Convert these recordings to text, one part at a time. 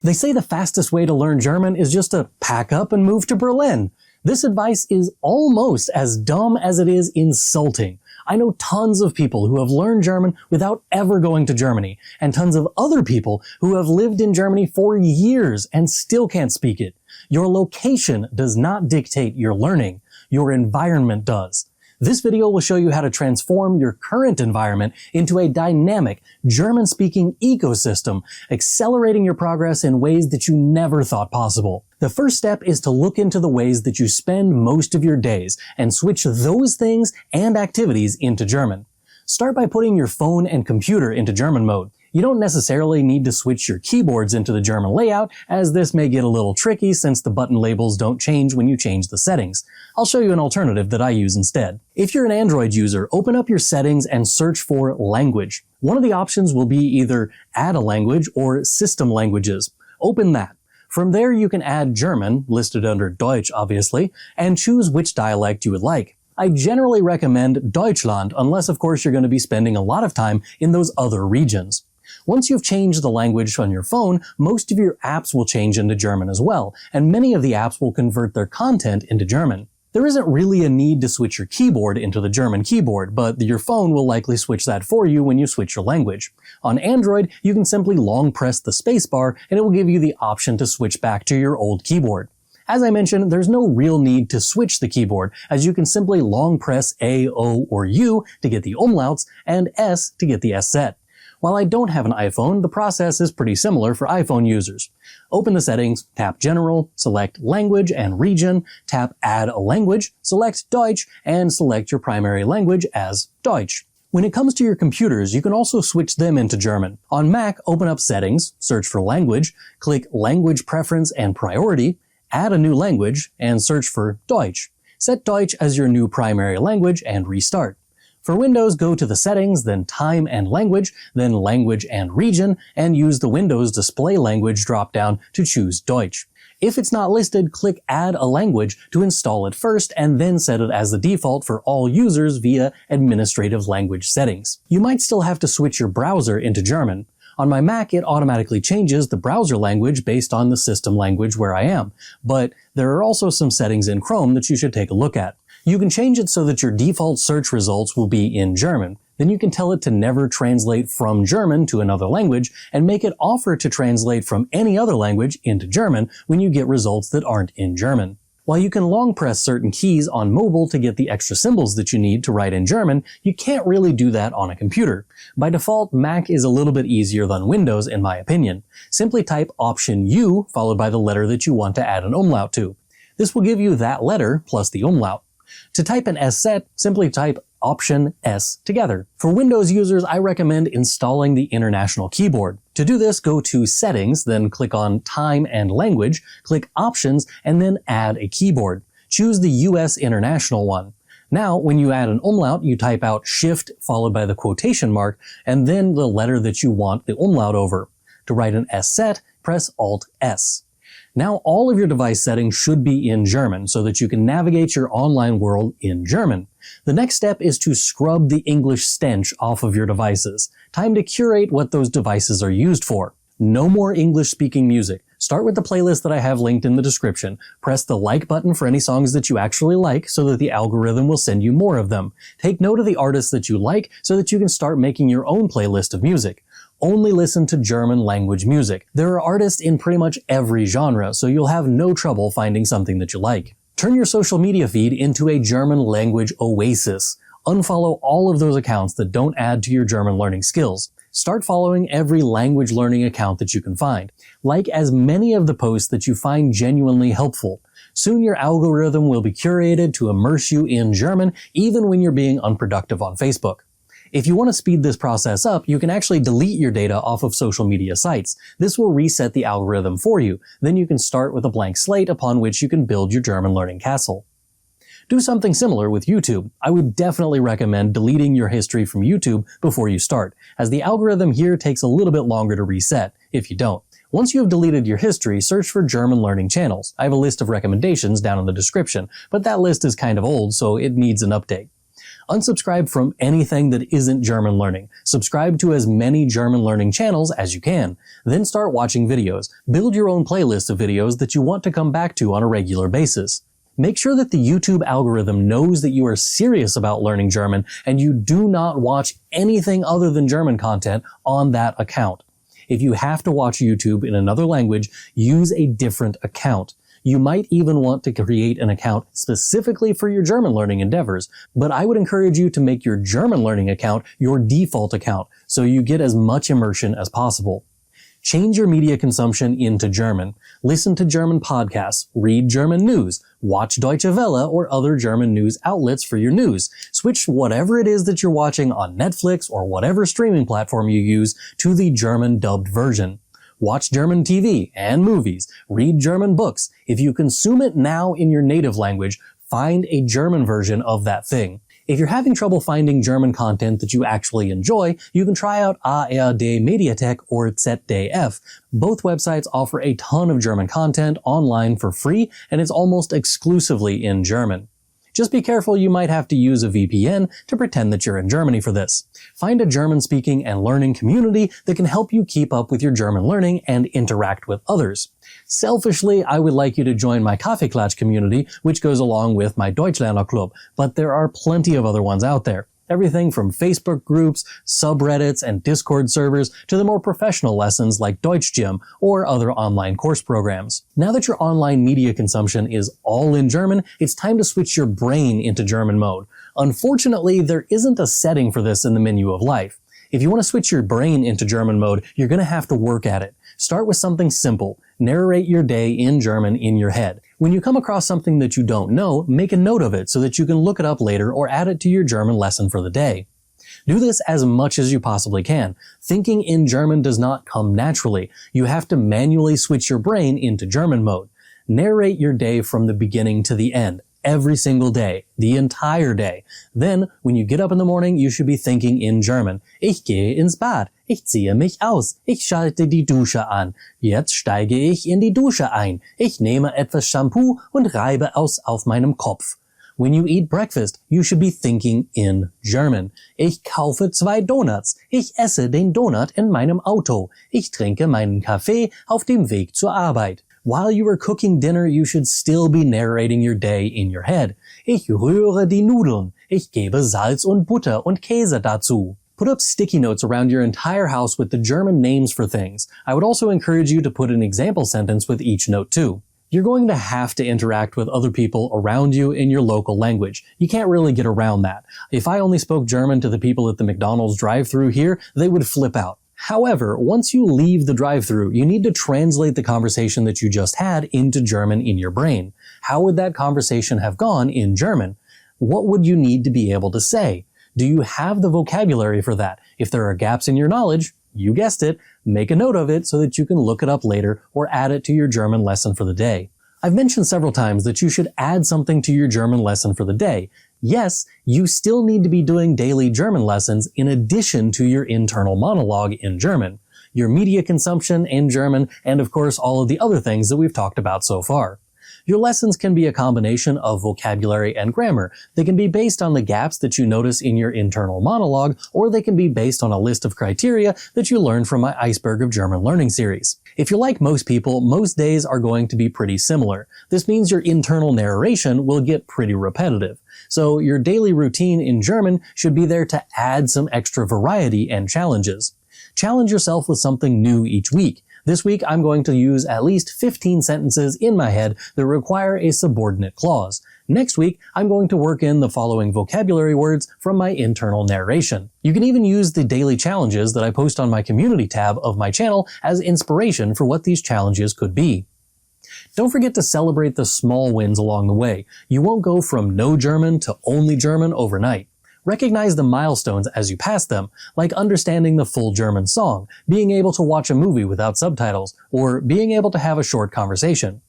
They say the fastest way to learn German is just to pack up and move to Berlin. This advice is almost as dumb as it is insulting. I know tons of people who have learned German without ever going to Germany, and tons of other people who have lived in Germany for years and still can't speak it. Your location does not dictate your learning. Your environment does. This video will show you how to transform your current environment into a dynamic, German-speaking ecosystem, accelerating your progress in ways that you never thought possible. The first step is to look into the ways that you spend most of your days and switch those things and activities into German. Start by putting your phone and computer into German mode. You don't necessarily need to switch your keyboards into the German layout, as this may get a little tricky since the button labels don't change when you change the settings. I'll show you an alternative that I use instead. If you're an Android user, open up your settings and search for language. One of the options will be either add a language or system languages. Open that. From there you can add German, listed under Deutsch obviously, and choose which dialect you would like. I generally recommend Deutschland, unless of course you're going to be spending a lot of time in those other regions. Once you've changed the language on your phone, most of your apps will change into German as well, and many of the apps will convert their content into German. There isn't really a need to switch your keyboard into the German keyboard, but your phone will likely switch that for you when you switch your language. On Android, you can simply long press the spacebar and it will give you the option to switch back to your old keyboard. As I mentioned, there's no real need to switch the keyboard, as you can simply long press A, O, or U to get the umlauts and S to get the S set. While I don't have an iPhone, the process is pretty similar for iPhone users. Open the settings, tap General, select Language and Region, tap Add a Language, select Deutsch, and select your primary language as Deutsch. When it comes to your computers, you can also switch them into German. On Mac, open up Settings, search for Language, click Language Preference and Priority, add a new language, and search for Deutsch. Set Deutsch as your new primary language and restart. For Windows, go to the Settings, then Time and Language, then Language and Region, and use the Windows Display Language drop-down to choose Deutsch. If it's not listed, click Add a Language to install it first, and then set it as the default for all users via Administrative Language Settings. You might still have to switch your browser into German. On my Mac, it automatically changes the browser language based on the system language where I am, but there are also some settings in Chrome that you should take a look at. You can change it so that your default search results will be in German. Then you can tell it to never translate from German to another language and make it offer to translate from any other language into German when you get results that aren't in German. While you can long press certain keys on mobile to get the extra symbols that you need to write in German, you can't really do that on a computer. By default, Mac is a little bit easier than Windows in my opinion. Simply type Option U followed by the letter that you want to add an umlaut to. This will give you that letter plus the umlaut. To type an S set, simply type Option S together. For Windows users, I recommend installing the International Keyboard. To do this, go to Settings, then click on Time and Language, click Options, and then Add a Keyboard. Choose the US International one. Now, when you add an umlaut, you type out Shift followed by the quotation mark, and then the letter that you want the umlaut over. To write an S set, press Alt S. Now all of your device settings should be in German so that you can navigate your online world in German. The next step is to scrub the English stench off of your devices. Time to curate what those devices are used for. No more English-speaking music. Start with the playlist that I have linked in the description. Press the like button for any songs that you actually like so that the algorithm will send you more of them. Take note of the artists that you like so that you can start making your own playlist of music. Only listen to German language music. There are artists in pretty much every genre, so you'll have no trouble finding something that you like. Turn your social media feed into a German language oasis. Unfollow all of those accounts that don't add to your German learning skills. Start following every language learning account that you can find. Like as many of the posts that you find genuinely helpful. Soon your algorithm will be curated to immerse you in German, even when you're being unproductive on Facebook. If you want to speed this process up, you can actually delete your data off of social media sites. This will reset the algorithm for you. Then you can start with a blank slate upon which you can build your German learning castle. Do something similar with YouTube. I would definitely recommend deleting your history from YouTube before you start, as the algorithm here takes a little bit longer to reset if you don't. Once you have deleted your history, search for German learning channels. I have a list of recommendations down in the description, but that list is kind of old, so it needs an update. Unsubscribe from anything that isn't German learning. Subscribe to as many German learning channels as you can. Then start watching videos. Build your own playlist of videos that you want to come back to on a regular basis. Make sure that the YouTube algorithm knows that you are serious about learning German and you do not watch anything other than German content on that account. If you have to watch YouTube in another language, use a different account. You might even want to create an account specifically for your German learning endeavors, but I would encourage you to make your German learning account your default account so you get as much immersion as possible. Change your media consumption into German. Listen to German podcasts, read German news, watch Deutsche Welle or other German news outlets for your news. Switch whatever it is that you're watching on Netflix or whatever streaming platform you use to the German dubbed version. Watch German TV and movies. Read German books. If you consume it now in your native language, find a German version of that thing. If you're having trouble finding German content that you actually enjoy, you can try out ARD Mediathek or ZDF. Both websites offer a ton of German content online for free, and it's almost exclusively in German. Just be careful, you might have to use a VPN to pretend that you're in Germany for this. Find a German-speaking and learning community that can help you keep up with your German learning and interact with others. Selfishly, I would like you to join my Kaffeeklatsch community, which goes along with my Deutschlerner Club, but there are plenty of other ones out there. Everything from Facebook groups, subreddits, and Discord servers to the more professional lessons like Deutsch Gym or other online course programs. Now that your online media consumption is all in German, it's time to switch your brain into German mode. Unfortunately, there isn't a setting for this in the menu of life. If you want to switch your brain into German mode, you're going to have to work at it. Start with something simple. Narrate your day in German in your head. When you come across something that you don't know, make a note of it so that you can look it up later or add it to your German lesson for the day. Do this as much as you possibly can. Thinking in German does not come naturally. You have to manually switch your brain into German mode. Narrate your day from the beginning to the end. Every single day, the entire day. Then, when you get up in the morning, you should be thinking in German. Ich gehe ins Bad. Ich ziehe mich aus. Ich schalte die Dusche an. Jetzt steige ich in die Dusche ein. Ich nehme etwas Shampoo und reibe aus auf meinem Kopf. When you eat breakfast, you should be thinking in German. Ich kaufe 2 Donuts. Ich esse den Donut in meinem Auto. Ich trinke meinen Kaffee auf dem Weg zur Arbeit. While you are cooking dinner, you should still be narrating your day in your head. Ich rühre die Nudeln. Ich gebe Salz und Butter und Käse dazu. Put up sticky notes around your entire house with the German names for things. I would also encourage you to put an example sentence with each note too. You're going to have to interact with other people around you in your local language. You can't really get around that. If I only spoke German to the people at the McDonald's drive-thru here, they would flip out. However, once you leave the drive-thru, you need to translate the conversation that you just had into German in your brain. How would that conversation have gone in German? What would you need to be able to say? Do you have the vocabulary for that? If there are gaps in your knowledge, you guessed it, make a note of it so that you can look it up later or add it to your German lesson for the day. I've mentioned several times that you should add something to your German lesson for the day. Yes, you still need to be doing daily German lessons in addition to your internal monologue in German, your media consumption in German, and of course all of the other things that we've talked about so far. Your lessons can be a combination of vocabulary and grammar. They can be based on the gaps that you notice in your internal monologue, or they can be based on a list of criteria that you learned from my Iceberg of German Learning series. If you're like most people, most days are going to be pretty similar. This means your internal narration will get pretty repetitive. So your daily routine in German should be there to add some extra variety and challenges. Challenge yourself with something new each week. This week, I'm going to use at least 15 sentences in my head that require a subordinate clause. Next week, I'm going to work in the following vocabulary words from my internal narration. You can even use the daily challenges that I post on my community tab of my channel as inspiration for what these challenges could be. Don't forget to celebrate the small wins along the way. You won't go from no German to only German overnight. Recognize the milestones as you pass them, like understanding the full German song, being able to watch a movie without subtitles, or being able to have a short conversation.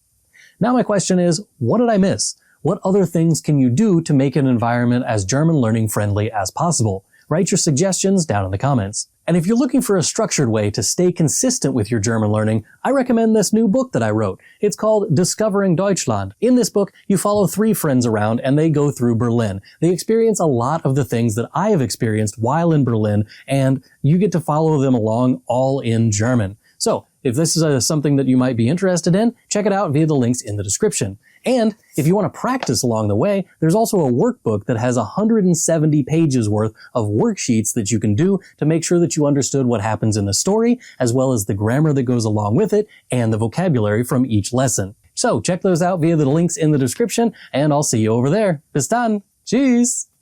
Now my question is, what did I miss? What other things can you do to make an environment as German learning friendly as possible? Write your suggestions down in the comments. And if you're looking for a structured way to stay consistent with your German learning, I recommend this new book that I wrote. It's called Discovering Deutschland. In this book, you follow 3 friends around and they go through Berlin. They experience a lot of the things that I have experienced while in Berlin, and you get to follow them along all in German. So, if this is something that you might be interested in, check it out via the links in the description. And if you want to practice along the way, there's also a workbook that has 170 pages worth of worksheets that you can do to make sure that you understood what happens in the story, as well as the grammar that goes along with it, and the vocabulary from each lesson. So check those out via the links in the description, and I'll see you over there. Bis dann! Tschüss!